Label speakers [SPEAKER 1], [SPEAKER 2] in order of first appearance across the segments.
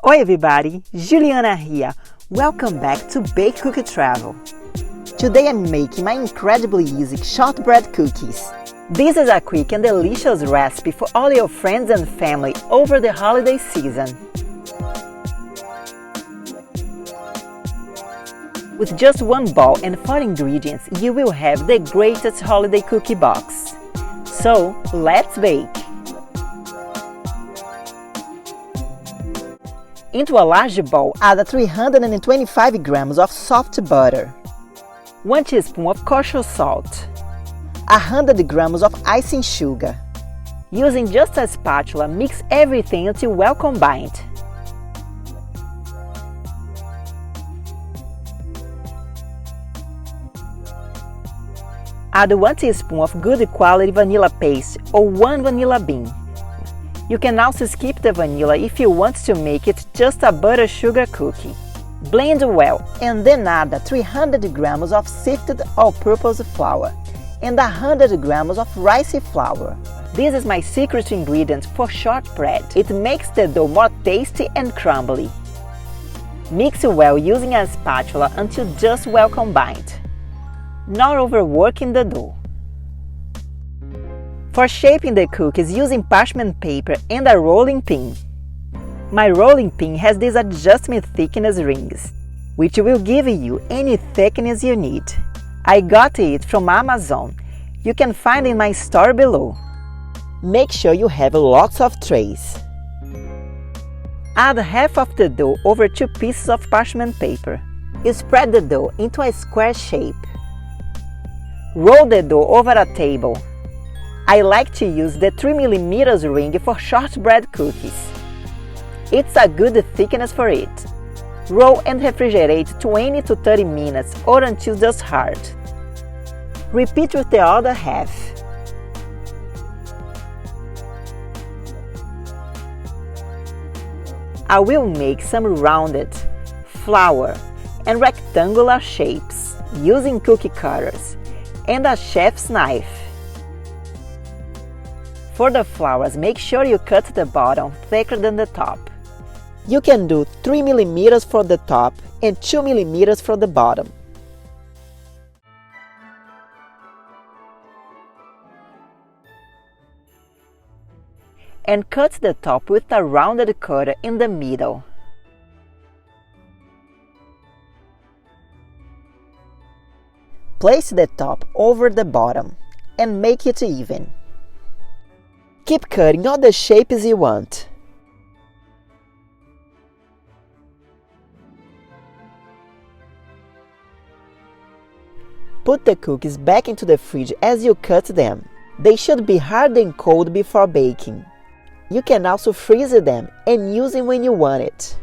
[SPEAKER 1] Oi everybody, Juliana here. Welcome back to BakeCookTravel. Today I'm making my incredibly easy shortbread cookies. This is a quick and delicious recipe for all your friends and family over the holiday season. With just one bowl and 4 ingredients, you will have the greatest holiday cookie box. So, let's bake! Into a large bowl, add 325 grams of soft butter, 1 teaspoon of kosher salt, 100 grams of icing sugar. Using just a spatula, mix everything until well combined. Add 1 teaspoon of good quality vanilla paste or 1 vanilla bean. You can also skip the vanilla if you want to make it just a butter sugar cookie. Blend well and then add 300 grams of sifted all-purpose flour and 100 grams of rice flour. This is my secret ingredient for shortbread. It makes the dough more tasty and crumbly. Mix well using a spatula until just well combined, not overworking the dough. For shaping the cookies using parchment paper and a rolling pin. My rolling pin has these adjustment thickness rings, which will give you any thickness you need. I got it from Amazon. You can find it in my store below. Make sure you have lots of trays. Add half of the dough over 2 pieces of parchment paper. Spread the dough into a square shape. Roll the dough over a table. I like to use the 3mm ring for shortbread cookies. It's a good thickness for it. Roll and refrigerate 20 to 30 minutes or until just hard. Repeat with the other half. I will make some rounded, flower, and rectangular shapes using cookie cutters and a chef's knife. For the flowers, make sure you cut the bottom thicker than the top. You can do 3mm for the top and 2mm for the bottom. And cut the top with a rounded cutter in the middle. Place the top over the bottom and make it even. Keep cutting all the shapes you want. Put the cookies back into the fridge as you cut them. They should be hard and cold before baking. You can also freeze them and use them when you want it.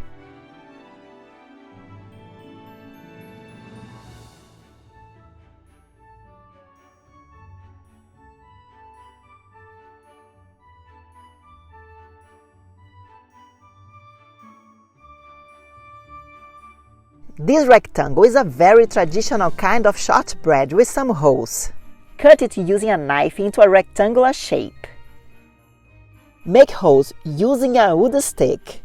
[SPEAKER 1] This rectangle is a very traditional kind of shortbread with some holes. Cut it using a knife into a rectangular shape. Make holes using a wood stick.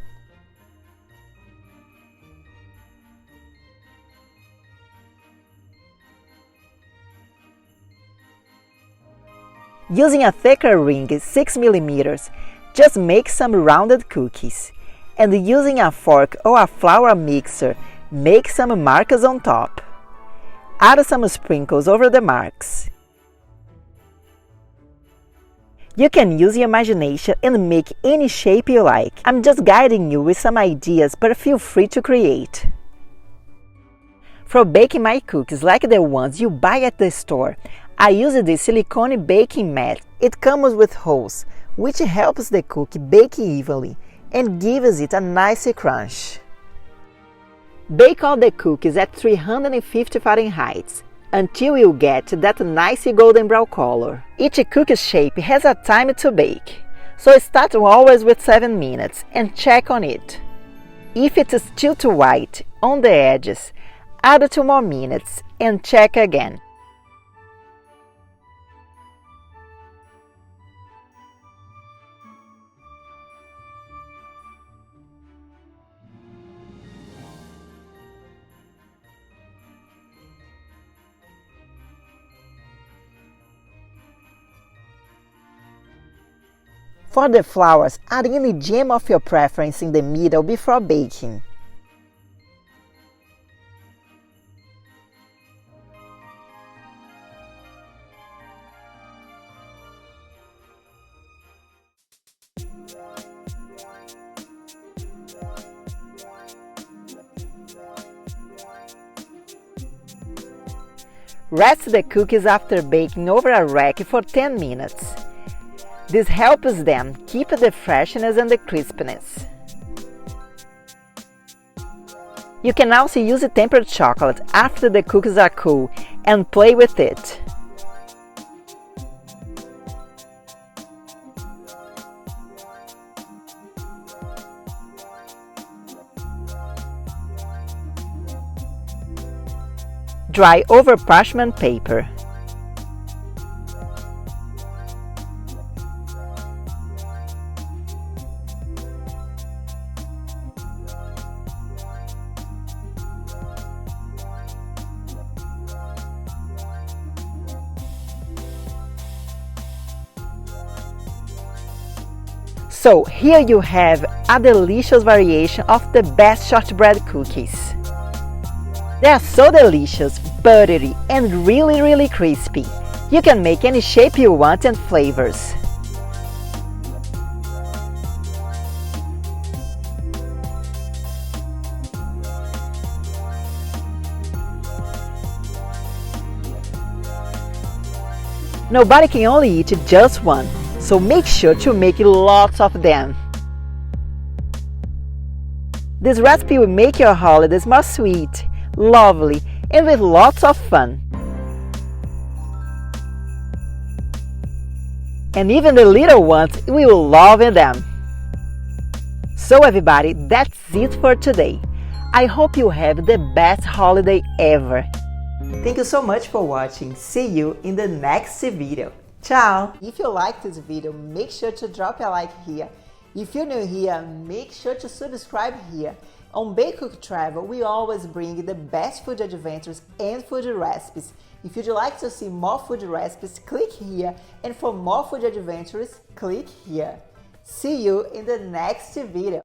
[SPEAKER 1] Using a thicker ring, 6mm, just make some rounded cookies. And using a fork or a flour mixer, make some marks on top. Add some sprinkles over the marks. You can use your imagination and make any shape you like. I'm just guiding you with some ideas, but feel free to create. For baking my cookies like the ones you buy at the store, I use the silicone baking mat. It comes with holes, which helps the cookie bake evenly and gives it a nice crunch. Bake all the cookies at 350 Fahrenheit until you get that nice golden brown color. Each cookie shape has a time to bake, so start always with 7 minutes and check on it. If it is still too white on the edges, add 2 more minutes and check again. For the flowers, add any jam of your preference in the middle before baking. Rest the cookies after baking over a rack for 10 minutes. This helps them keep the freshness and the crispness. You can also use tempered chocolate after the cookies are cool and play with it. Dry over parchment paper. So here you have a delicious variation of the best shortbread cookies. They are so delicious, buttery, and really crispy. You can make any shape you want and flavors. Nobody can only eat just one, so make sure to make lots of them. This recipe will make your holidays more sweet, lovely, and with lots of fun. And even the little ones will love them. So everybody, that's it for today. I hope you have the best holiday ever. Thank you so much for watching. See you in the next video. Ciao! If you like this video, make sure to drop a like here. If you're new here, make sure to subscribe here. On BakeCookTravel, we always bring the best food adventures and food recipes. If you'd like to see more food recipes, click here. And for more food adventures, click here. See you in the next video.